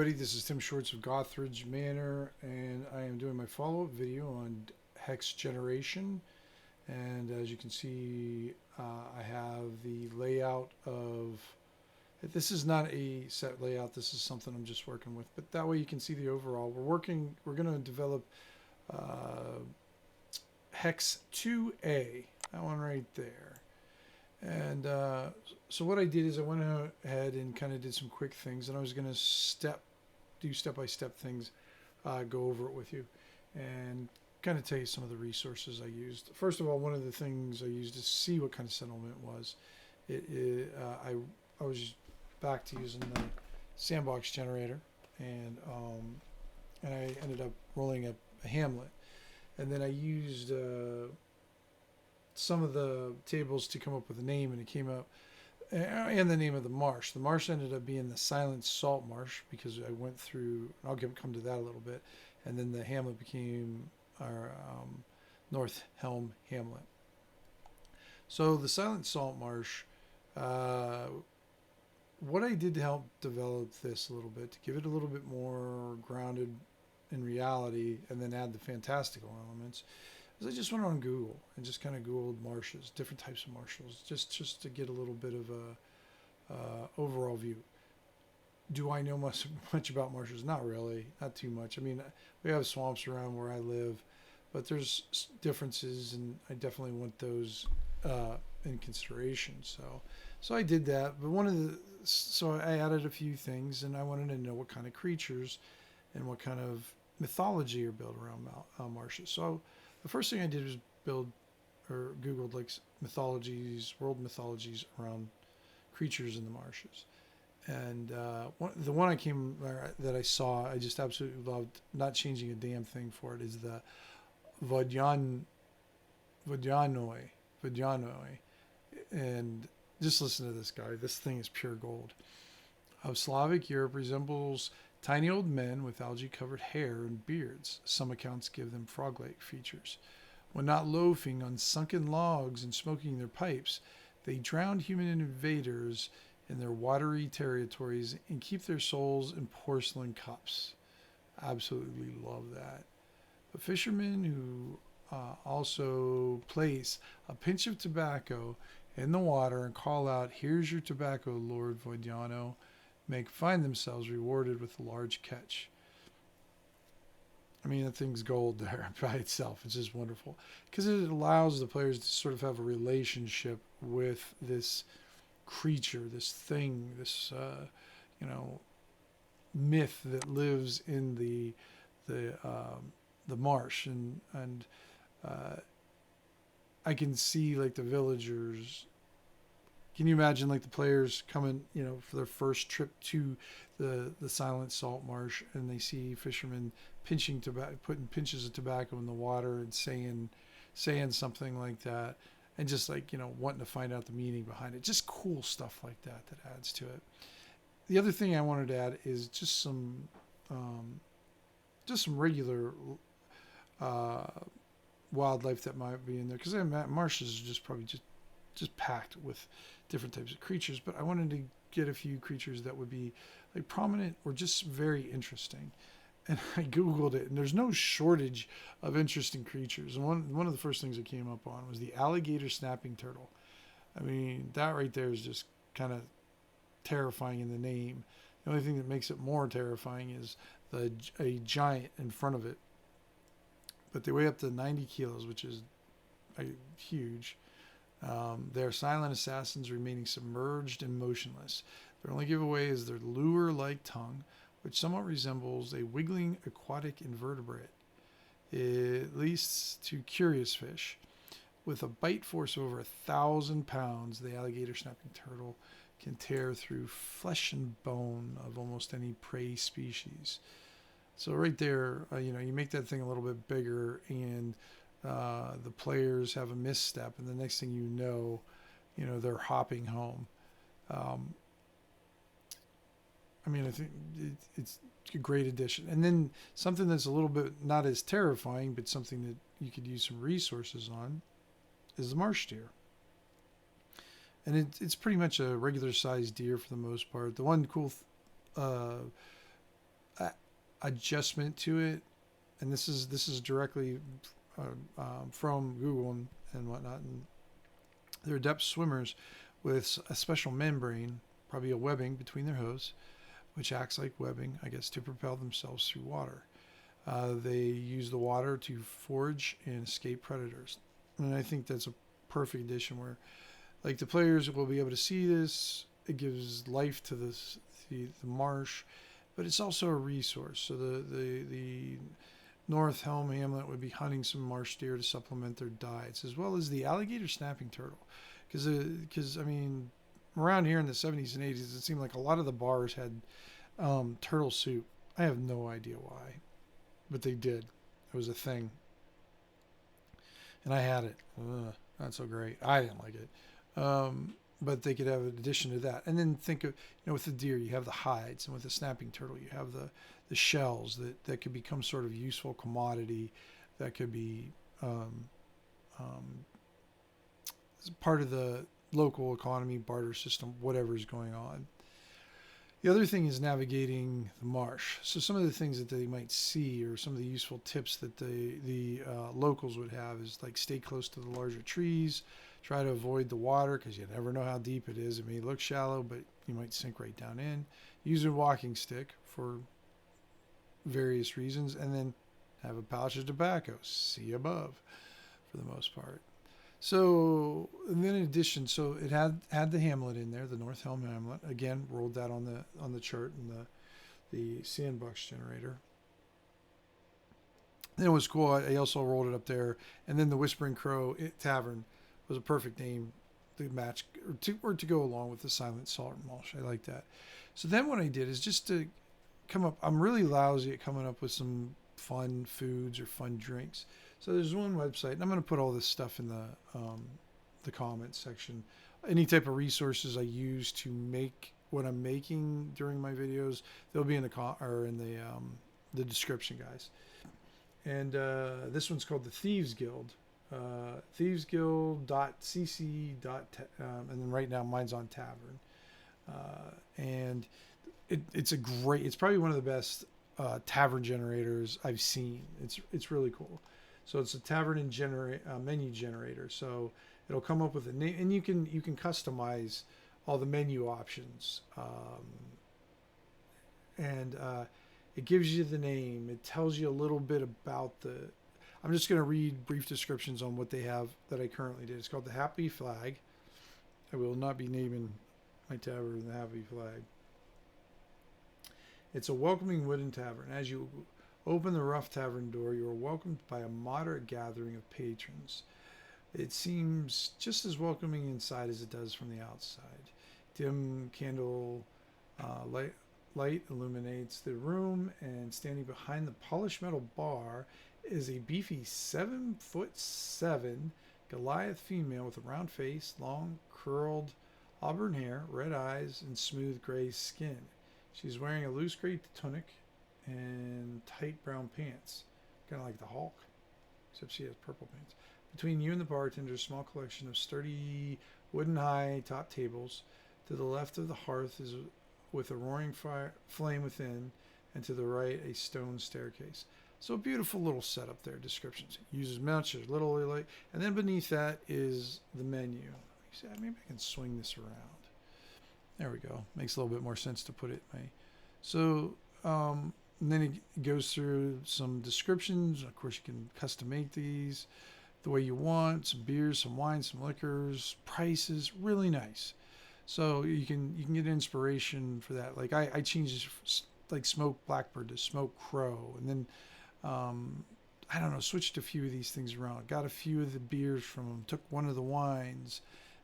everybody, this is Tim Shorts of Gothridge Manor, and I am doing my follow-up video on hex generation. And as you can see, I have the layout of, this is not a set layout, this is something I'm just working with, but that way you can see the overall. We're going to develop hex 2A, that one right there. And so what I did is I went ahead and kind of did some quick things, and I was going to do step-by-step things, go over it with you, and kind of tell you some of the resources I used. First of all, one of the things I used to see what kind of settlement was, I was back to using the sandbox generator, and I ended up rolling a hamlet, and then I used some of the tables to come up with a name, and it came up, and the name of the marsh. The marsh ended up being the Silent Salt Marsh because I went through, I'll come to that a little bit, and then the hamlet became our North Helm Hamlet. So the Silent Salt Marsh, what I did to help develop this a little bit, to give it a little bit more grounded in reality and then add the fantastical elements, is I just went on Google and just kind of Googled marshes, different types of marshes, just to get a little bit of a overall view. Do I know much about marshes? Not really, not too much. I mean, we have swamps around where I live, but there's differences, and I definitely want those in consideration. So I did that. But so I added a few things, and I wanted to know what kind of creatures and what kind of mythology are built around marshes. So the first thing I did was Googled like world mythologies around creatures in the marshes. And the one that I saw, I just absolutely loved, not changing a damn thing for it, is the Vodyanoi. And just listen to this guy. This thing is pure gold. Of Slavic Europe, resembles tiny old men with algae-covered hair and beards. Some accounts give them frog-like features. When not loafing on sunken logs and smoking their pipes, they drown human invaders in their watery territories and keep their souls in porcelain cups. Absolutely love that. The fishermen who also place a pinch of tobacco in the water and call out, "Here's your tobacco, Lord Voidiano," find themselves rewarded with a large catch. I mean, that thing's gold there by itself. It's just wonderful because it allows the players to sort of have a relationship with this creature, this thing, this myth that lives in the marsh, and I can see like the villagers. Can you imagine like the players coming, for their first trip to the Silent Salt Marsh, and they see fishermen putting pinches of tobacco in the water and saying something like that, and just like, wanting to find out the meaning behind it. Just cool stuff like that adds to it. The other thing I wanted to add is just some regular wildlife that might be in there, because marshes are just probably just packed with different types of creatures, but I wanted to get a few creatures that would be like prominent or just very interesting. And I Googled it, and there's no shortage of interesting creatures. And one of the first things I came up on was the alligator snapping turtle. I mean, that right there is just kind of terrifying in the name. The only thing that makes it more terrifying is a giant in front of it. But they weigh up to 90 kilos, which is huge. They're silent assassins remaining submerged and motionless. Their only giveaway is their lure-like tongue, which somewhat resembles a wiggling aquatic invertebrate, at least to curious fish. With a bite force of over 1,000 pounds, the alligator snapping turtle can tear through flesh and bone of almost any prey species. So right there, you make that thing a little bit bigger, and the players have a misstep, and the next thing you know, they're hopping home. I mean, I think it's a great addition. And then something that's a little bit not as terrifying, but something that you could use some resources on, is the marsh deer. And it's pretty much a regular sized deer for the most part. The one cool adjustment to it, and this is directly from Google and whatnot. And they're adept swimmers with a special membrane, probably a webbing between their hooves, which acts like webbing, I guess, to propel themselves through water. They use the water to forage and escape predators. And I think that's a perfect addition where, like, the players will be able to see this. It gives life to the marsh, but it's also a resource. So the North Helm Hamlet would be hunting some marsh deer to supplement their diets, as well as the alligator snapping turtle. Because I mean, around here in the 70s and 80s, it seemed like a lot of the bars had turtle soup. I have no idea why, but they did. It was a thing. And I had it. Not so great. I didn't like it. But they could have an addition to that. And then think of, with the deer, you have the hides. And with the snapping turtle, you have the shells that could become sort of useful commodity that could be part of the local economy, barter system, whatever is going on. The other thing is navigating the marsh. So some of the things that they might see, or some of the useful tips that the locals would have, is like stay close to the larger trees, try to avoid the water because you never know how deep it is. It may look shallow, but you might sink right down in. Use a walking stick for various reasons, and then have a pouch of tobacco. See above, for the most part. So, and then in addition, so it had the hamlet in there, the North Helm Hamlet. Again, rolled that on the chart in the sandbox generator. Then it was cool. I also rolled it up there, and then the Whispering Crow Tavern was a perfect name to match or to go along with the Silent Salt Marsh. I like that. So then what I did is just to come up. I'm really lousy at coming up with some fun foods or fun drinks. So there's one website, and I'm going to put all this stuff in the comments section. Any type of resources I use to make what I'm making during my videos, they'll be in the description, guys. And this one's called the Thieves Guild, thievesguild.cc. And then right now mine's on Tavern, and it's probably one of the best tavern generators I've seen. It's really cool. So it's a tavern and menu generator. So it'll come up with a name, and you can customize all the menu options. And it gives you the name. It tells you a little bit about I'm just going to read brief descriptions on what they have that I currently did. It's called the Happy Flag. I will not be naming my tavern the Happy Flag. It's a welcoming wooden tavern. As you open the rough tavern door, you are welcomed by a moderate gathering of patrons. It seems just as welcoming inside as it does from the outside. Dim candle light illuminates the room, and standing behind the polished metal bar is a beefy 7'7" Goliath female with a round face, long curled auburn hair, red eyes, and smooth gray skin. She's wearing a loose gray tunic and tight brown pants, kind of like the Hulk, except she has purple pants. Between you and the bartender, a small collection of sturdy wooden high top tables. To the left of the hearth is with a roaring flame within, and to the right a stone staircase. So a beautiful little setup there. Descriptions: uses much or little light, and then beneath that is the menu. Maybe I can swing this around. There we go. Makes a little bit more sense to put it. And then it goes through some descriptions. Of course, you can custom make these the way you want. Some beers, some wines, some liquors, prices. Really nice. So you can get inspiration for that. Like I changed like smoked blackbird to smoked crow, and then I don't know, switched a few of these things around. Got a few of the beers from them. Took one of the wines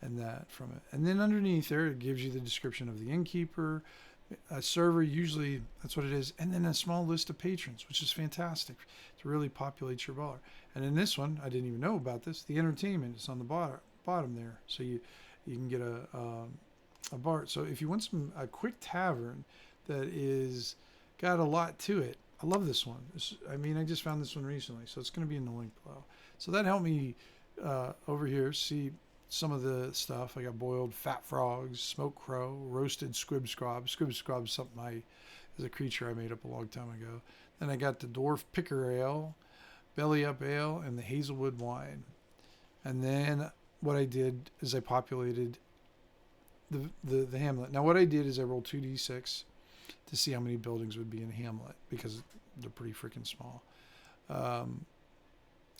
and that from it. And then underneath there, it gives you the description of the innkeeper, a server, usually that's what it is, and then a small list of patrons, which is fantastic to really populate your bar. And in this one, I didn't even know about this, the entertainment is on the bottom there, so you can get a bar. So if you want a quick tavern that is got a lot to it, I love this one. I just found this one recently, so it's going to be in the link below. So that helped me over here see some of the stuff. I got boiled fat frogs, smoked crow, roasted squib squab. Squib squab is something is a creature I made up a long time ago. Then I got the dwarf picker ale, belly up ale, and the hazelwood wine. And then what I did is I populated the hamlet. Now what I did is I rolled 2d6 to see how many buildings would be in Hamlet because they're pretty freaking small. I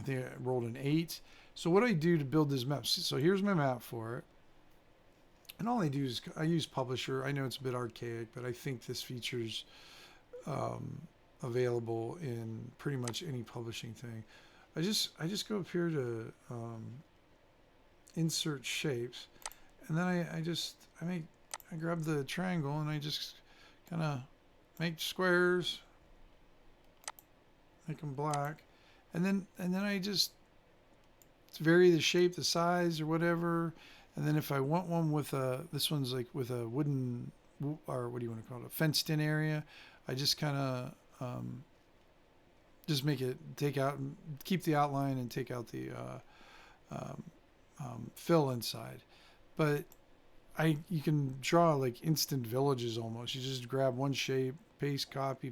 think I rolled an 8. So what I do to build this map, so here's my map for it. And all I do is I use Publisher. I know it's a bit archaic, but I think this feature's available in pretty much any publishing thing. I just go up here to insert shapes, and then I grab the triangle and I just kind of make squares, make them black, and then I just vary the shape, the size, or whatever. And then if I want one with this one's like with a wooden, or what do you want to call it, a fenced in area, I just kind of just make it, keep the outline and take out the fill inside. But you can draw like instant villages almost. You just grab one shape, paste, copy,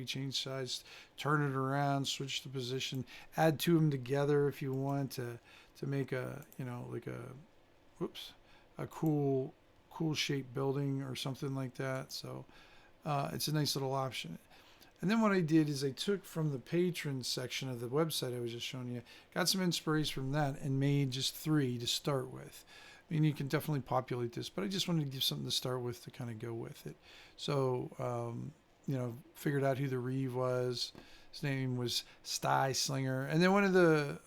change size, turn it around, switch the position, add two of them together if you want to make a, like a cool shaped building or something like that. So it's a nice little option. And then what I did is I took from the patrons section of the website I was just showing you, got some inspiration from that and made just 3 to start with. I mean, you can definitely populate this, but I just wanted to give something to start with to kind of go with it. So, figured out who the Reeve was. His name was Sty Slinger. And then one of the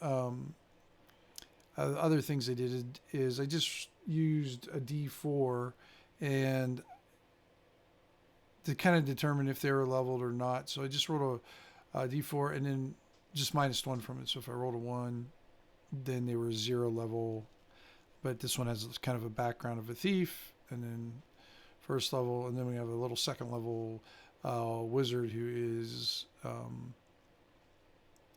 other things I did is I just used a D4 and to kind of determine if they were leveled or not. So I just rolled a D4 and then just -1 from it. So if I rolled a 1, then they were 0 level. But this one has kind of a background of a thief, and then first level, and then we have a little second level wizard who is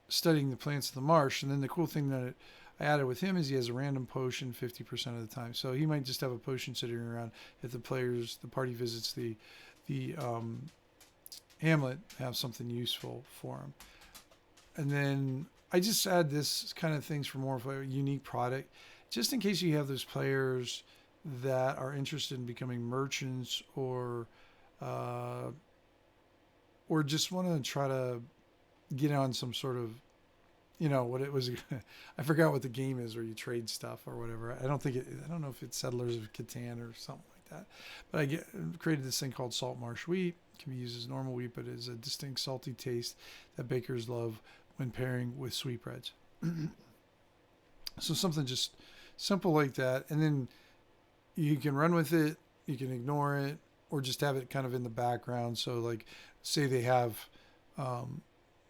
studying the plants of the marsh. And then the cool thing that I added with him is he has a random potion 50% of the time. So he might just have a potion sitting around if the party visits the hamlet, have something useful for him. And then I just add this kind of things for more of a unique product, just in case you have those players that are interested in becoming merchants or just want to try to get on some sort of, what it was. I forgot what the game is where you trade stuff or whatever. I don't know if it's Settlers of Catan or something like that. But I created this thing called Salt Marsh Wheat. It can be used as normal wheat, but it has a distinct salty taste that bakers love when pairing with sweetbreads. So something just simple like that. And then you can run with it, you can ignore it, or just have it kind of in the background. So like, say they have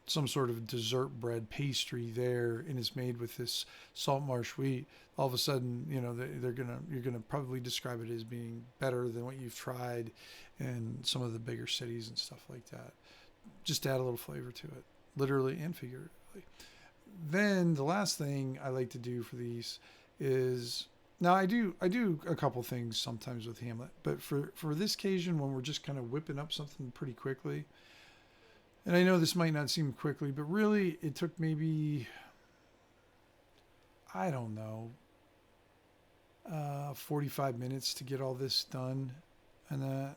some sort of dessert bread pastry there and it's made with this salt marsh wheat, all of a sudden, you're gonna probably describe it as being better than what you've tried in some of the bigger cities and stuff like that. Just add a little flavor to it, literally and figuratively. Then the last thing I like to do for these is, now I do a couple things sometimes with Hamlet, but for this occasion when we're just kind of whipping up something pretty quickly, and I know this might not seem quickly, but really it took maybe, I don't know, 45 minutes to get all this done, and that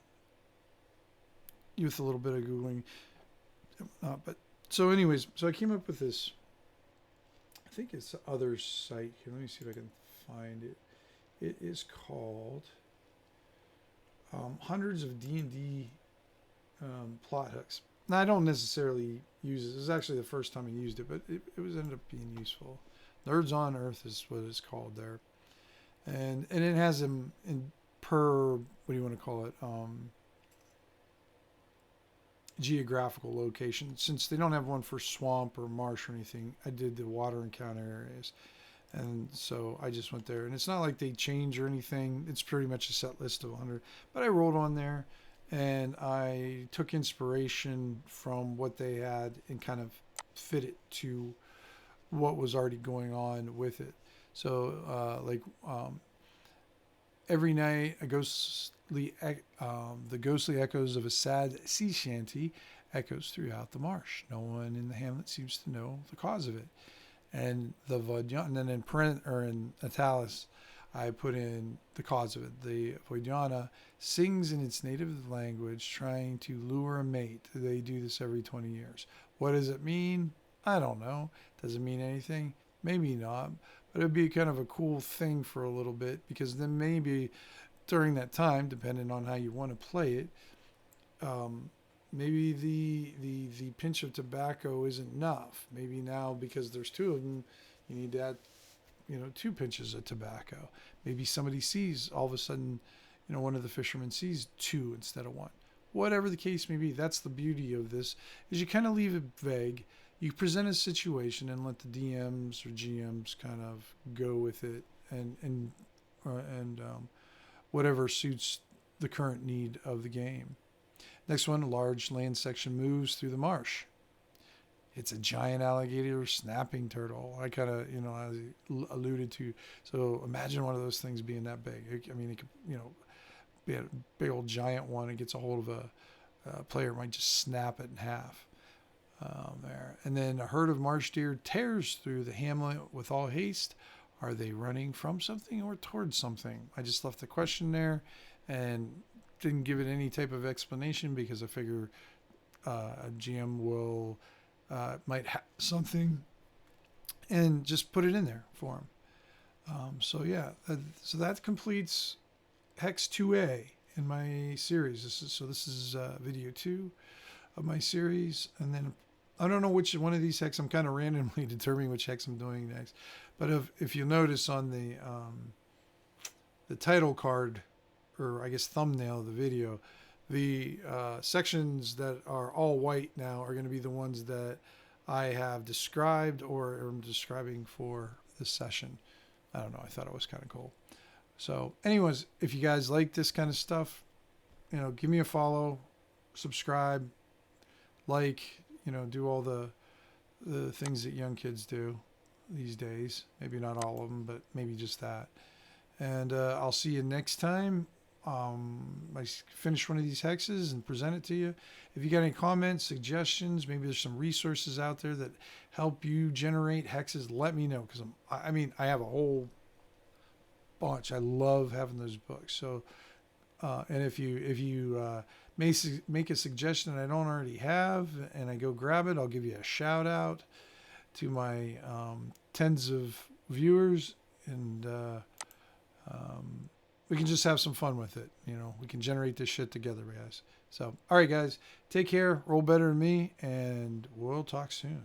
with a little bit of Googling. But so anyways, so I came up with this, I think it's the other site here. Let me see if I can find it. It is called Hundreds of D&D Plot Hooks. Now, I don't necessarily use it. This is actually the first time I used it, but it ended up being useful. Nerds on Earth is what it's called there. And it has them in per, what do you want to call it, geographical location. Since they don't have one for swamp or marsh or anything, I did the water encounter areas. And so I just went there. And it's not like they change or anything. It's pretty much a set list of 100. But I rolled on there. And I took inspiration from what they had and kind of fit it to what was already going on with it. So, every night a ghost the ghostly echoes of a sad sea shanty echoes throughout the marsh. No one in the hamlet seems to know the cause of it. And the Voidiana, and then in print or in italics, I put in the cause of it. The Voidiana sings in its native language, trying to lure a mate. They do this every 20 years. What does it mean? I don't know. Does it mean anything? Maybe not. But it'd be kind of a cool thing for a little bit, because then maybe during that time, depending on how you want to play it, maybe the pinch of tobacco isn't enough. Maybe now, because there's two of them, you need to add, 2 pinches of tobacco. Maybe somebody sees, all of a sudden, one of the fishermen sees 2 instead of 1. Whatever the case may be, that's the beauty of this, is you kind of leave it vague. You present a situation and let the DMs or GMs kind of go with it, and whatever suits the current need of the game. Next one, a large land section moves through the marsh. It's a giant alligator snapping turtle. I kind of, as alluded to. So imagine one of those things being that big. It could, be a big old giant one. It gets a hold of a player, might just snap it in half. There. And then a herd of marsh deer tears through the hamlet with all haste. Are they running from something or towards something? I just left the question there and didn't give it any type of explanation, because I figure a GM will might have something and just put it in there for him. So that completes Hex 2A in my series. This is video 2 of my series, and then I don't know which one of these hex. I'm kind of randomly determining which hex I'm doing next. But if you'll notice on the title card, or I guess thumbnail of the video, the sections that are all white now are going to be the ones that I have described or am describing for this session. I don't know. I thought it was kind of cool. So anyways, if you guys like this kind of stuff, give me a follow, subscribe, do all the things that young kids do these days. Maybe not all of them, but maybe just that. And I'll see you next time. I finish one of these hexes and present it to you. If you got any comments, suggestions, maybe there's some resources out there that help you generate hexes, let me know, because I have a whole bunch. I love having those books. So and if you make a suggestion that I don't already have and I go grab it, I'll give you a shout out to my tens of viewers, and we can just have some fun with it. We can generate this shit together, guys. So, all right, guys, take care, roll better than me, and we'll talk soon.